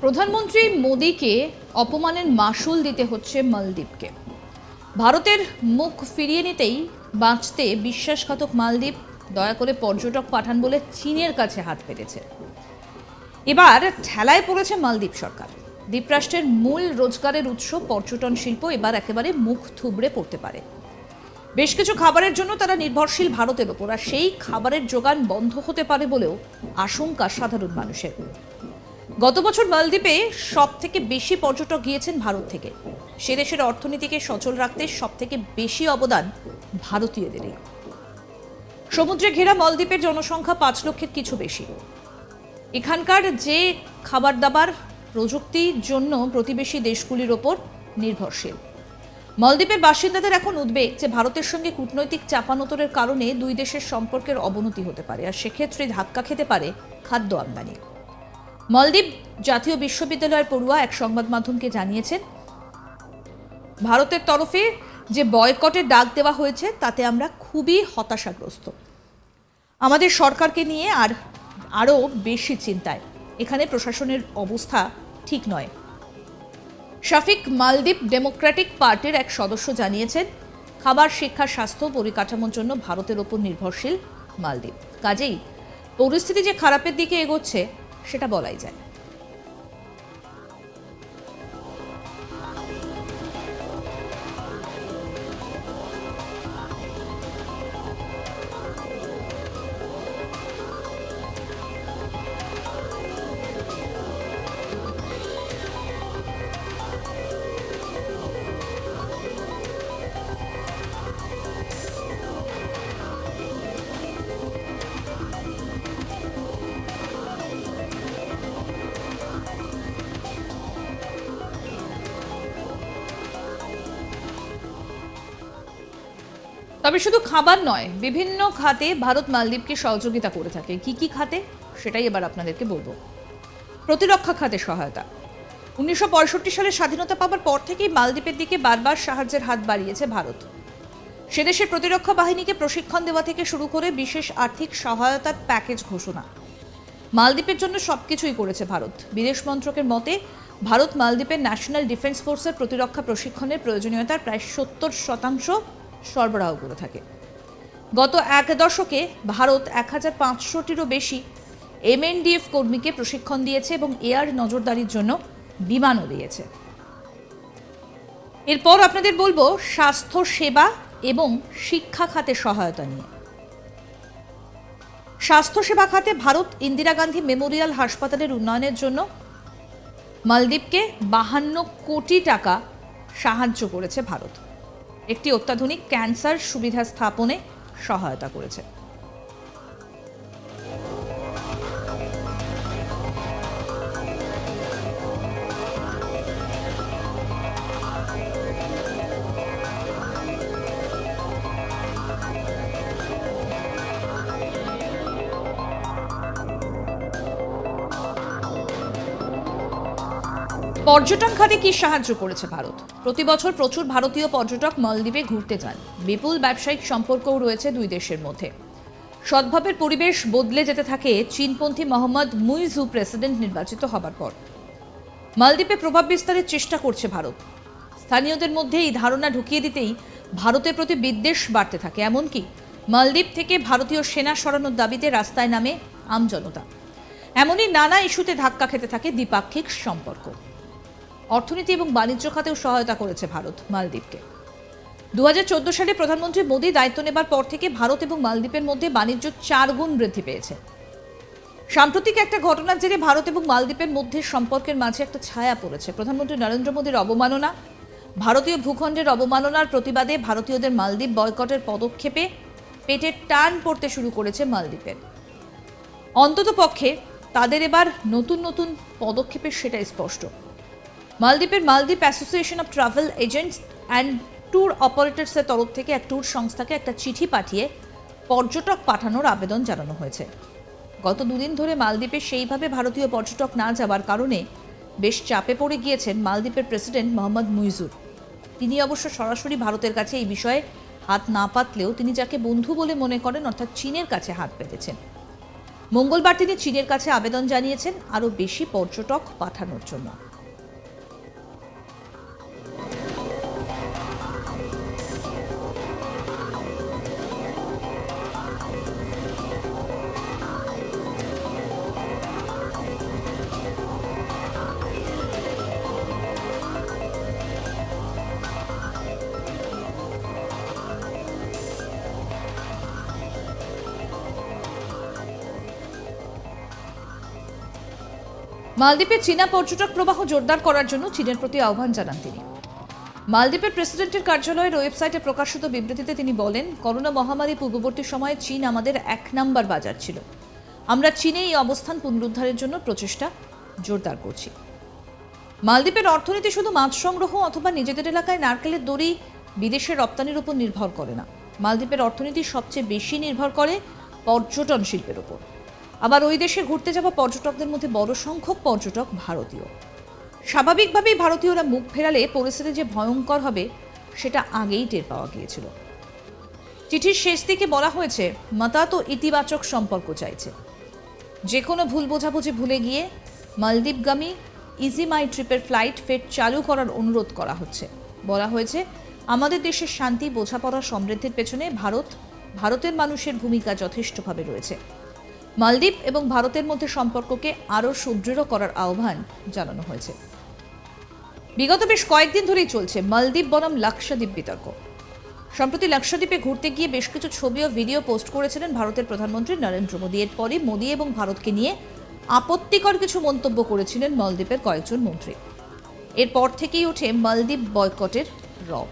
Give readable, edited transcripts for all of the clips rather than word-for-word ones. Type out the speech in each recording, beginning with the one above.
প্রধানমন্ত্রী মোদীকে অপমানের মাসুল দিতে হচ্ছে মালদ্বীপকে। ভারতের মুখ ফিরিয়ে নিতেই বাঁচতে বিশ্বাসঘাতক মালদ্বীপ দয়া করে পর্যটক পাঠান বলে চীনের কাছে হাত পেতেছে। এবার ঠেলায় পড়েছে মালদ্বীপ সরকার। দ্বীপরাষ্ট্রের মূল রোজগারের উৎস পর্যটন শিল্প এবার একেবারে মুখ থুবড়ে পড়তে পারে। বেশ কিছু খাবারের জন্য তারা নির্ভরশীল ভারতের ওপর, আর সেই খাবারের যোগান বন্ধ হতে পারে বলেও আশঙ্কা সাধারণ মানুষের। গত বছর মালদ্বীপে সব থেকে বেশি পর্যটক গিয়েছেন ভারত থেকে। সে দেশের অর্থনীতিকে সচল রাখতে সব থেকে বেশি অবদান ভারতীয়দেরই। সমুদ্রে ঘেরা মালদ্বীপের জনসংখ্যা 5 লক্ষের কিছু বেশি। এখানকার যে খাবার দাবার প্রযুক্তির জন্য প্রতিবেশী দেশগুলির ওপর নির্ভরশীল। মালদ্বীপের বাসিন্দাদের এখন উদ্বেগ যে ভারতের সঙ্গে কূটনৈতিক চাপানোতরের কারণে দুই দেশের সম্পর্কের অবনতি হতে পারে, আর সেক্ষেত্রে ধাক্কা খেতে পারে খাদ্য আমদানি। মালদ্বীপ জাতীয় বিশ্ববিদ্যালয়ের পড়ুয়া এক সংবাদ মাধ্যমকে জানিয়েছেন, ভারতের তরফে যে বয়কটের ডাক দেওয়া হয়েছে তাতে আমরা খুবই হতাশাগ্রস্ত। আমাদের সরকারকে নিয়ে আরও বেশি চিন্তায়। এখানে প্রশাসনের অবস্থা ঠিক নয়। শাফিক মালদ্বীপ ডেমোক্রেটিক পার্টির এক সদস্য জানিয়েছেন, খাবার, শিক্ষা, স্বাস্থ্য, পরিকাঠামোর জন্য ভারতের ওপর নির্ভরশীল মালদ্বীপ। কাজেই পরিস্থিতি যে খারাপের দিকে এগোচ্ছে সেটা বলাই যায়। তবে শুধু খাবার নয়, বিভিন্ন খাতে ভারত মালদ্বীপকে সহযোগিতা করে থাকে। কি কি খাতে সেটাই এবার আপনাদেরকে বলবো। প্রতিরক্ষা খাতে সহায়তা। 1965 সালে স্বাধীনতা পাওয়ার পর থেকেই মালদ্বীপের দিকে বারবার সাহায্যের হাত বাড়িয়েছে ভারত। সেদেশের প্রতিরক্ষা বাহিনীকে প্রশিক্ষণ দেওয়া থেকে শুরু করে বিশেষ আর্থিক সহায়তার প্যাকেজ ঘোষণা। মালদ্বীপের জন্য সবকিছুই করেছে ভারত। বিদেশ মন্ত্রকের মতে ভারত মালদ্বীপের ন্যাশনাল ডিফেন্স ফোর্সের প্রতিরক্ষা প্রশিক্ষণের প্রয়োজনীয়তার প্রায় 70% সরবরাহ করে থাকে। গত এক দশকে ভারত 1500টিরও বেশি MNDF কর্মীকে প্রশিক্ষণ দিয়েছে এবং এয়ার নজরদারির জন্য বিমানও দিয়েছে। এরপর আপনাদের বলবো স্বাস্থ্য সেবা এবং শিক্ষা খাতে সহায়তা নিয়ে। স্বাস্থ্যসেবা খাতে ভারত ইন্দিরা গান্ধী মেমোরিয়াল হাসপাতালের উন্নয়নের জন্য মালদ্বীপকে 52 কোটি টাকা সাহায্য করেছে ভারত। একটি অত্যাধুনিক ক্যান্সার সুবিধা স্থাপনে সহায়তা করেছে। পর্যটন খাতে কি সাহায্য করেছে ভারত? প্রতি বছর প্রচুর ভারতীয় পর্যটক মালদ্বীপে ঘুরতে যান। বিপুল ব্যবসায়িক সম্পর্কও রয়েছে দুই দেশের মধ্যে। সদ্ভাবের পরিবেশ বদলে যেতে থাকে চীনপন্থী মোহাম্মদ মুইজু প্রেসিডেন্ট নির্বাচিত হবার পর। মালদ্বীপে প্রভাব বিস্তারের চেষ্টা করছে ভারত। স্থানীয়দের মধ্যে এই ধারণা ঢুকিয়ে দিতেই ভারতের প্রতি বিদ্বেষ বাড়তে থাকে। এমনকি মালদ্বীপ থেকে ভারতীয় সেনা সরানোর দাবিতে রাস্তায় নামে আমজনতা। এমনই নানা ইস্যুতে ধাক্কা খেতে থাকে দ্বিপাক্ষিক সম্পর্ক। অর্থনীতি এবং বাণিজ্য খাতেও সহায়তা করেছে ভারত মালদ্বীপকে। 2014 সালে প্রধানমন্ত্রী মোদী দায়িত্ব নেবার পর থেকে ভারত এবং মালদ্বীপের মধ্যে বাণিজ্য 4 গুণ বৃদ্ধি পেয়েছে। সাম্প্রতিক একটা ঘটনার জেরে ভারত এবং মালদ্বীপের মধ্যে সম্পর্কের মাঝে একটা ছায়া পড়েছে। প্রধানমন্ত্রী নরেন্দ্র মোদীর অবমাননা, ভারতীয় ভূখণ্ডের অবমাননার প্রতিবাদে ভারতীয়দের মালদ্বীপ বয়কটের পদক্ষেপে পেটের টান পড়তে শুরু করেছে মালদ্বীপের। অন্ততপক্ষে তাদের এবার নতুন নতুন পদক্ষেপের সেটাই স্পষ্ট। মালদ্বীপের মালদ্বীপ association of travel agents and tour অপারেটরসের তরফ থেকে এক ট্যুর সংস্থাকে একটা চিঠি পাঠিয়ে পর্যটক পাঠানোর আবেদন জানানো হয়েছে। গত দুদিন ধরে মালদ্বীপে সেইভাবে ভারতীয় পর্যটক না যাওয়ার কারণে বেশ চাপে পড়ে গিয়েছেন মালদ্বীপের প্রেসিডেন্ট মোহাম্মদ মুইজুর। তিনি অবশ্য সরাসরি ভারতের কাছে এই বিষয়ে হাত না পাতলেও তিনি যাকে বন্ধু বলে মনে করেন অর্থাৎ চীনের কাছে হাত পেতেছেন। মঙ্গলবার তিনি চীনের কাছে আবেদন জানিয়েছেন আরও বেশি পর্যটক পাঠানোর জন্য। মালদ্বীপে চীনা পর্যটক প্রবাহ জোরদার করার জন্য চীনের প্রতি আহ্বান জানান তিনি। মালদ্বীপের প্রেসিডেন্টের কার্যালয়ের ওয়েবসাইটে প্রকাশিত বিবৃতিতে তিনি বলেন, করোনা মহামারী পূর্ববর্তী সময়ে চীন আমাদের 1 নম্বর বাজার ছিল। আমরা চীনে এই অবস্থান পুনরুদ্ধারের জন্য প্রচেষ্টা জোরদার করছি। মালদ্বীপের অর্থনীতি শুধু মাছ সংগ্রহ অথবা নিজেদের এলাকায় নারকেলের দড়ি বিদেশের রপ্তানির উপর নির্ভর করে না। মালদ্বীপের অর্থনীতি সবচেয়ে বেশি নির্ভর করে পর্যটন শিল্পের উপর। আবার ওই দেশে ঘুরতে যাওয়া পর্যটকদের মধ্যে বড় সংখ্যক পর্যটক ভারতীয়। স্বাভাবিকভাবেই ভারতীয়রা মুখ ফেরালে পরিস্থিতি যে ভয়ঙ্কর হবে সেটা আগেই টের পাওয়া গিয়েছিল। চিঠির শেষ দিকে বলা হয়েছে, মাতাত ইতিবাচক সম্পর্ক চাইছে। যে কোনো ভুল বোঝাবুঝি ভুলে গিয়ে মালদ্বীপগামী ইজি মাই ট্রিপের ফ্লাইট ফের চালু করার অনুরোধ করা হচ্ছে। বলা হয়েছে, আমাদের দেশের শান্তি, বোঝাপড়া, সমৃদ্ধির পেছনে ভারতের মানুষের ভূমিকা যথেষ্টভাবে রয়েছে। মালদ্বীপ এবং ভারতের মধ্যে সম্পর্ককে আরও সুদৃঢ় করার আহ্বান জানানো হয়েছে। বিগত বেশ কয়েকদিন ধরেই চলছে মালদ্বীপ বনাম লাক্ষাদ্বীপ বিতর্ক। সম্প্রতি লাক্ষাদ্বীপে ঘুরতে গিয়ে বেশ কিছু ছবি ও ভিডিও পোস্ট করেছিলেন ভারতের প্রধানমন্ত্রী নরেন্দ্র মোদী। এরপরই মোদী এবং ভারতকে নিয়ে আপত্তিকর কিছু মন্তব্য করেছিলেন মালদ্বীপের কয়েকজন মন্ত্রী। এরপর থেকেই ওঠে মালদ্বীপ বয়কটের রব।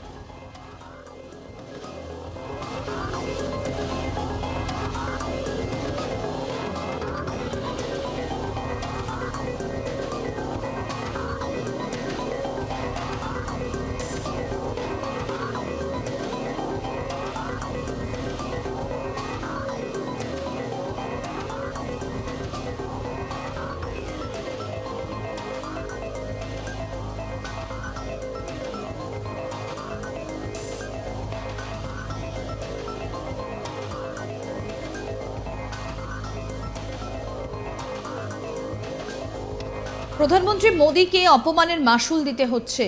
প্রধানমন্ত্রী মোদীকে অপমানের মাসুল দিতে হচ্ছে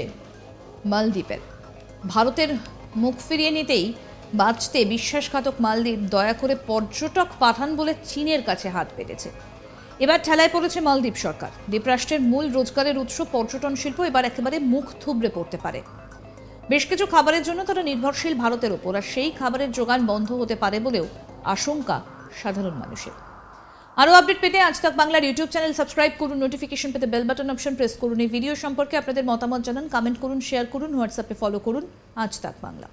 মালদ্বীপের। ভারতের মুখ ফিরিয়ে নিতেই বাঁচতে বিশ্বাসঘাতক মালদ্বীপ দয়া করে পর্যটক পাঠান বলে চীনের কাছে হাত পেতেছে। এবার ঠেলায় পড়েছে মালদ্বীপ সরকার। দ্বীপরাষ্ট্রের মূল রোজগারের উৎস পর্যটন শিল্প এবার একেবারে মুখ থুবড়ে পড়তে পারে। বেশ কিছু খাবারের জন্য তারা নির্ভরশীল ভারতের ওপর, আর সেই খাবারের যোগান বন্ধ হতে পারে বলেও আশঙ্কা সাধারণ মানুষের। আরও আপডেট পেতে আজ তাক বাংলার ইউটিউব চ্যানেল সাবস্ক্রাইব করুন, নোটিফিকেশন পেতে বেল বাটন অপশন প্রেস করুন। এই ভিডিও সম্পর্কে আপনাদের মতামত জানান, কমেন্ট করুন, শেয়ার করুন, হোয়াটসঅ্যাপে ফলো করুন আজ তাক বাংলা।